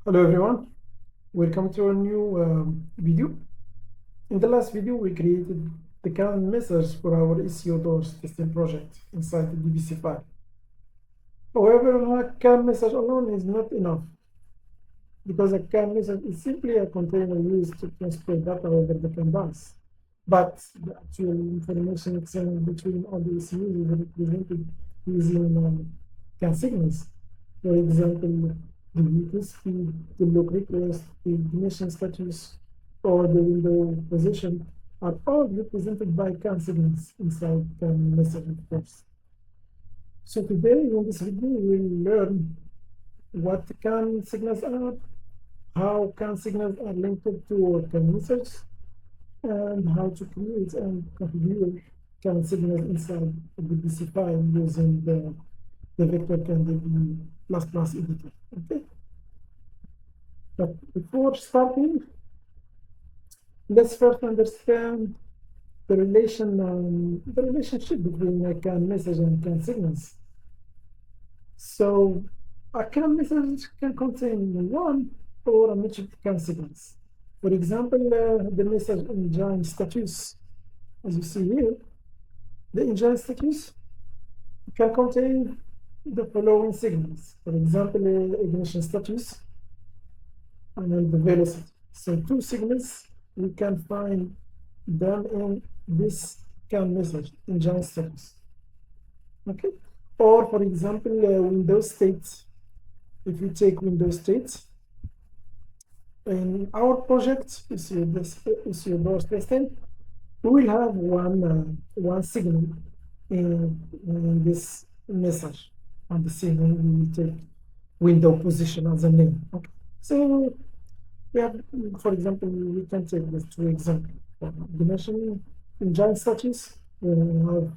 Hello everyone, welcome to a new video. In the last video we created the current message for our ECU doors testing project inside the DBC file. However, a CAN message alone is not enough because a CAN message is simply a container used to transfer data over the CAN bus. But the actual information exchanged between all the ECUs is represented using CAN signals. For example, the Bluetooth speed, the look request, the ignition status, or the window position are all represented by CAN signals inside CAN message, of course. So today in this video we'll learn what CAN signals are, how CAN signals are linked to CAN message, and how to create and configure CAN signals inside the DBC file using the vector CAN DB++ editor. Okay. But before starting, let's first understand the relationship between a CAN message and CAN signals. So a CAN message can contain one or a mixture of CAN signals. For example, the message engine status, as you see here, the engine status can contain the following signals. For example, ignition status and the velocity. So two signals, we can find them in this CAN message, engine status. Okay. Or for example, Windows state. If we take Windows state, in our project, ECU doors testing, we will have one signal in this message. On the signal, we will take window position as a name. Okay. So we have, for example, we can take these two examples. Ignition engine status, we have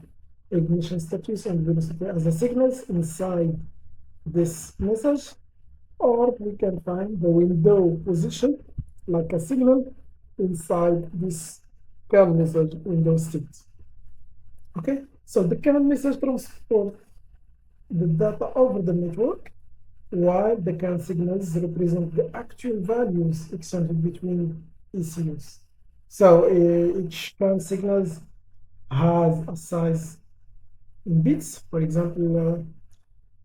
ignition status and velocity as the signals inside this message, or we can find the window position like a signal inside this CAN message window state. Okay, so the CAN message transports the data over the network, while the CAN signals represent the actual values exchanged between ECUs. So each CAN signal has a size in bits. For example,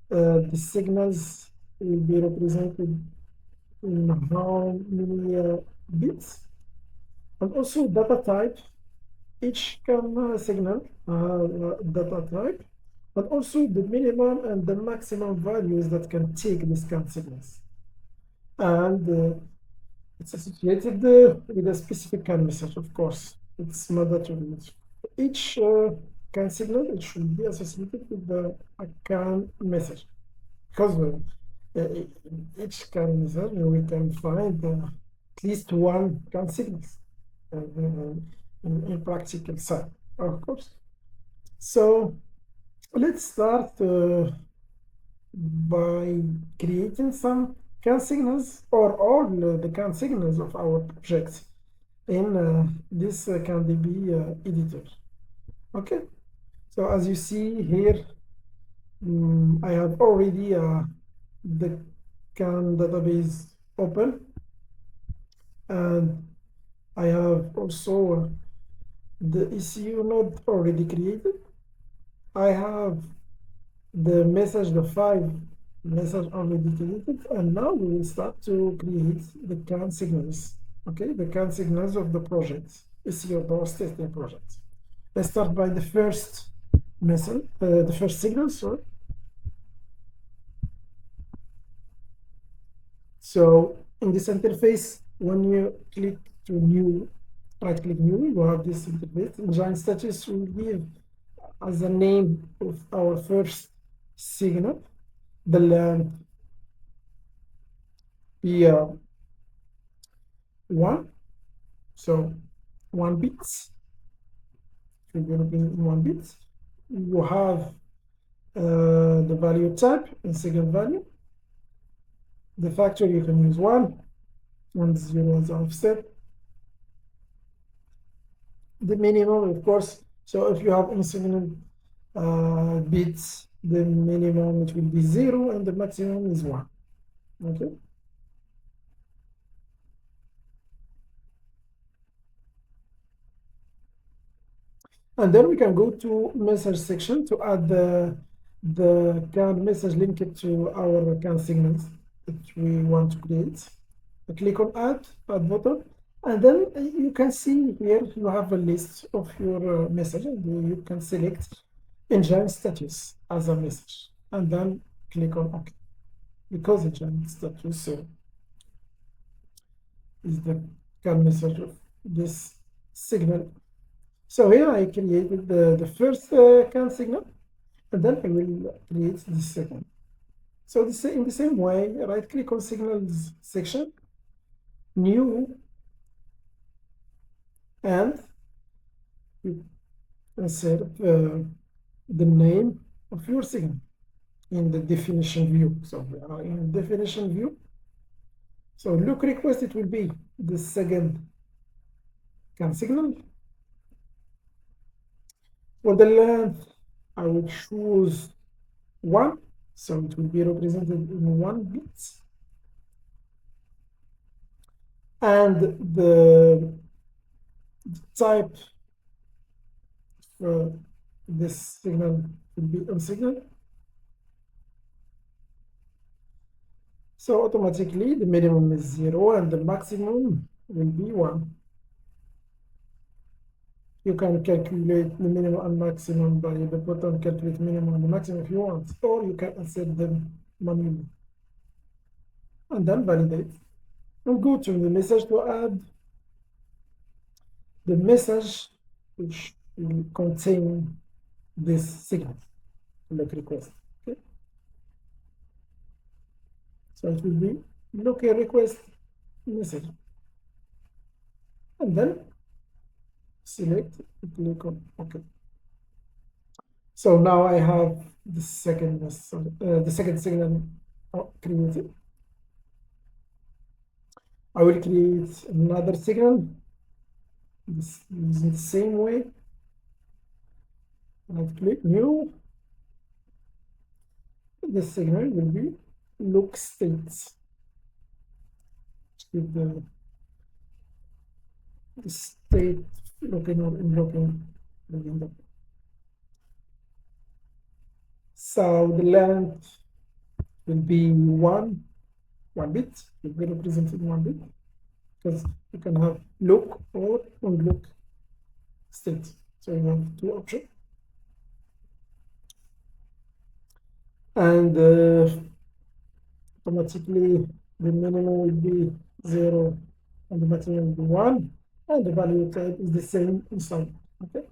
the signals will be represented in how many bits, and also data type. Each CAN signal data type, but also the minimum and the maximum values that can take these CAN signals. And it's associated with a specific CAN message, of course. It's mandatory. Each CAN signal, it should be associated with a CAN message. Because each CAN message, we can find at least one CAN signal in practical side, of course. So let's start by creating some CAN signals, or all the CAN signals of our project in this CAN DB editor. Okay, so as you see here, I have already the CAN database open, and I have also the ECU node already created. I have the message, the 5 message already created, and now we will start to create the CAN signals. Okay, the CAN signals of the project, ECU doors testing project. Let's start by the first message, the first signal, sorry. So in this interface, when you click to new, right click new, you have this interface. Engine status will give as the name of our first signal the length be 1, so 1 bits. If you're going to be in 1 bit, you have the value type and second value. The factor, you can use 1 and 0 as offset. The minimum, of course, so if you have infinite bits, the minimum it will be 0 and the maximum is 1. Okay, And then we can go to message section to add the CAN message linked to our CAN signals that we want to create. Click on add button, and then you can see here you have a list of your message, and you can select engine status as a message, and then click on OK, because engine status is the CAN message of this signal. So here I created the first CAN signal, and then I will create the second. So this, in the same way, right click on signals section, new, and you insert the name of your signal in the definition view. So we are in definition view. So look request, it will be the second CAN signal. For the length, I will choose 1, so it will be represented in 1 bit. And the type for this signal will be on signal. So automatically the minimum is 0 and the maximum will be 1. You can calculate the minimum and maximum by the button calculate minimum and maximum if you want, or you can insert them manually. And then validate. And go to the message to add the message which will contain this signal, like request. Okay. So it will be local request message. And then select, click on OK. So now I have the second signal created. I will create another signal using the same way. Right click, new. The signal will be look states. With the state looking or unlocking the window. So the length will be one bit, will be represented 1 bit, because you can have look or unlock state. So you have 2 options. And automatically the minimum will be 0 and the maximum will be 1, and the value type is the same inside. Okay.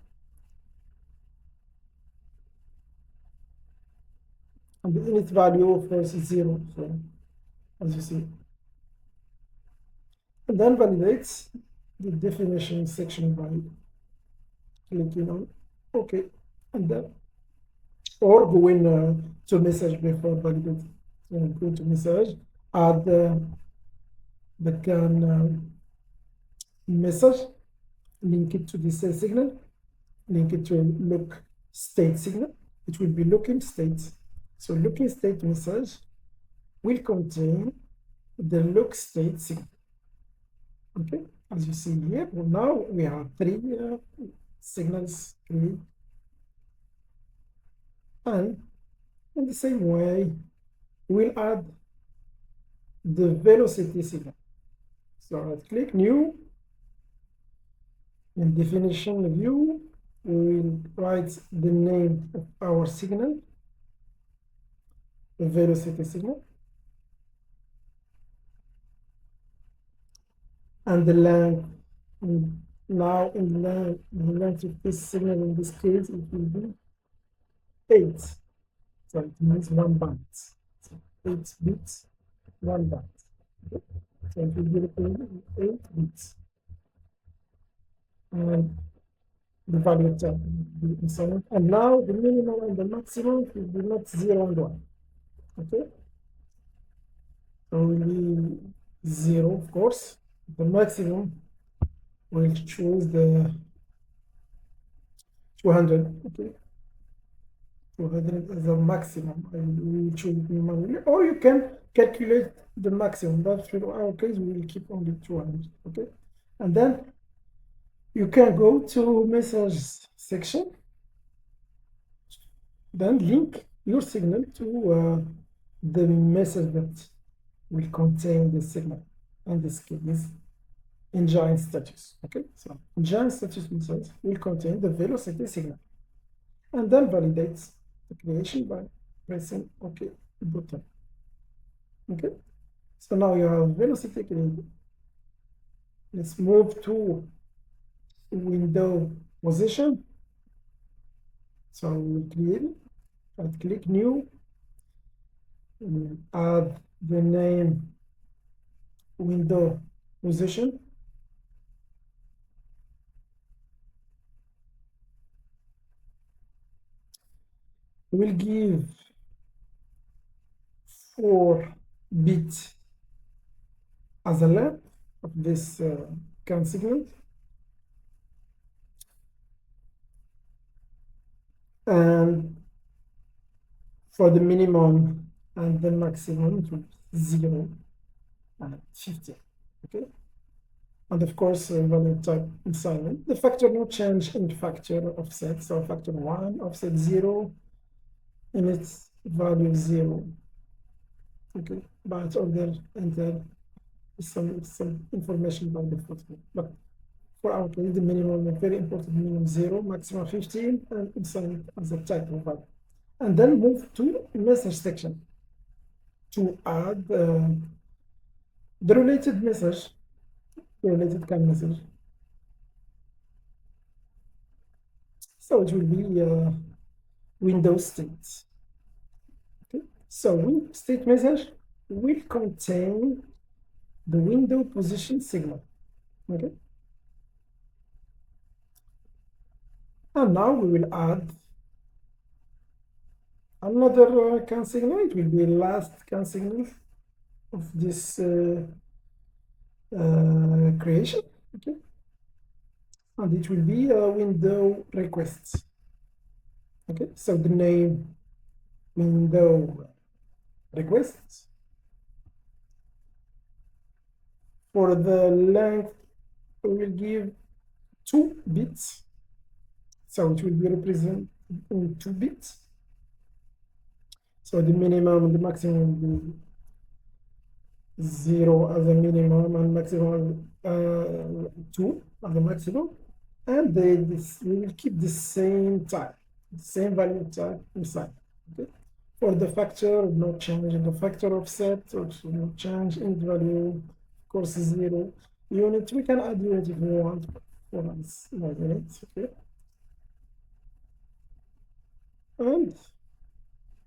And the init value of course is 0, so as you see. And then validates the definition section by clicking on OK, and then or go in to message before validate. So go to message, add the CAN message, link it to this signal, link it to look state signal. It will be looking state. So looking state message will contain the look state signal. Okay, as you see here, well, now we have 3 signals created. And in the same way, we'll add the velocity signal. So right click, new. In definition view, we will write the name of our signal, the velocity signal, and the length. And now in the length of this signal, in this case, it will be 8. So it means 1 byte. So 8 bits, 1 byte. So it will be represented 8 bits. And the value type will be inside. And now the minimum and the maximum will be not 0 and 1. Okay. So will be 0, of course. The maximum will choose the 200. Okay. 200 as a maximum. I will choose manually, or you can calculate the maximum. But for our case, we will keep only 200. Okay. And then You can go to message section, then link your signal to the message that will contain the signal. In this case, engine status. Okay, so engine status message will contain the velocity signal, and then validates the creation by pressing OK button. Okay, so now you have velocity created. Let's move to window position. So we'll create it. Right click new, we'll add the name window position. We'll give 4-bit as a length of this CAN signal, and for the minimum and the maximum it will be 0 and 50. Okay, and of course value type assignment. The factor no change in factor offset, so factor 1 offset 0 and its value 0. Okay, but order enter some information by default, but for our case the minimum, a very important minimum 0, maximum 15, and assign it as a type of value. And then move to message section to add the related message, the related CAN message. So it will be Windows state. Okay, so Windows state message will contain the window position signal. Okay, and now we will add another CAN signal. It will be last CAN signal of this creation. Okay, and it will be a window request. Okay, so the name window request. For the length, we will give 2 bits, so it will be represented in 2 bits. So the minimum and the maximum will be 0 as a minimum and maximum 2 as a maximum, and we will keep the same type, the same value type inside. Okay, for the factor, no change in the factor offset, also no change in the value, of course 0. Unit, we can add unit if we want, for us no units. Okay, and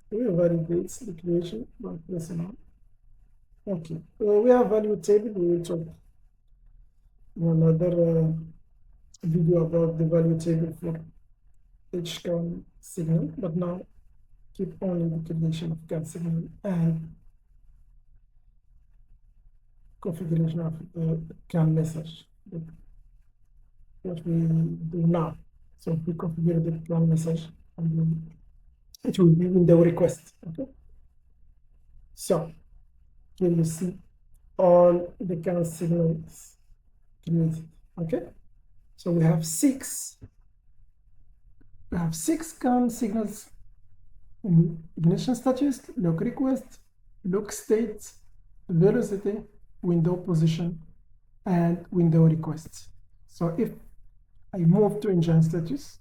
we validate the creation by pressing on. Okay, we have value table. We will talk in another video about the value table for each CAN signal, but now keep only the creation of CAN signal and configuration of the CAN message. What we do now. So we configure the CAN message, and then it will be window request. Okay, so here you see all the CAN signals created. Okay, so we have six CAN signals: ignition status, lock request, lock state, velocity, window position, and window request. So if I move to engine status,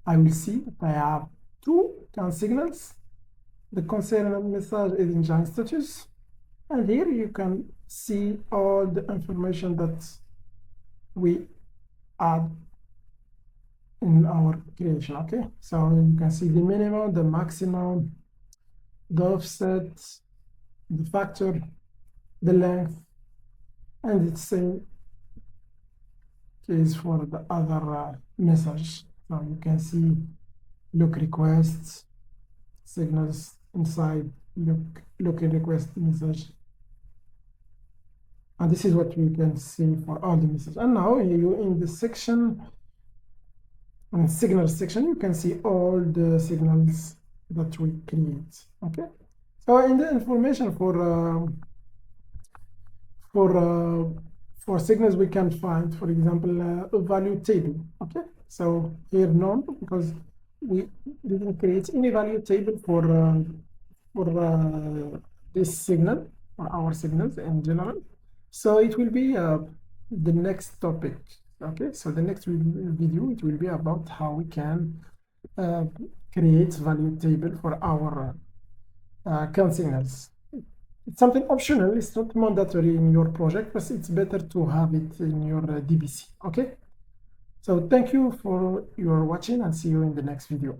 I will see that I have 2 CAN signals. The concerned message is engine status, and here you can see all the information that we add in our creation. Okay, so you can see the minimum, the maximum, the offset, the factor, the length, and it's same case for the other message. So you can see look requests, signals inside look request message, and this is what we can see for all the messages. And now you in the section, in signal section, you can see all the signals that we create. Okay, so in the information for for signals we can find, for example, a value table. Okay, so here none, because we didn't create any value table for this signal, or our signals in general. So it will be the next topic. Okay, so the next video, it will be about how we can create value table for our count signals. It's something optional, it's not mandatory in your project, but it's better to have it in your DBC. Okay, so thank you for your watching, and see you in the next video.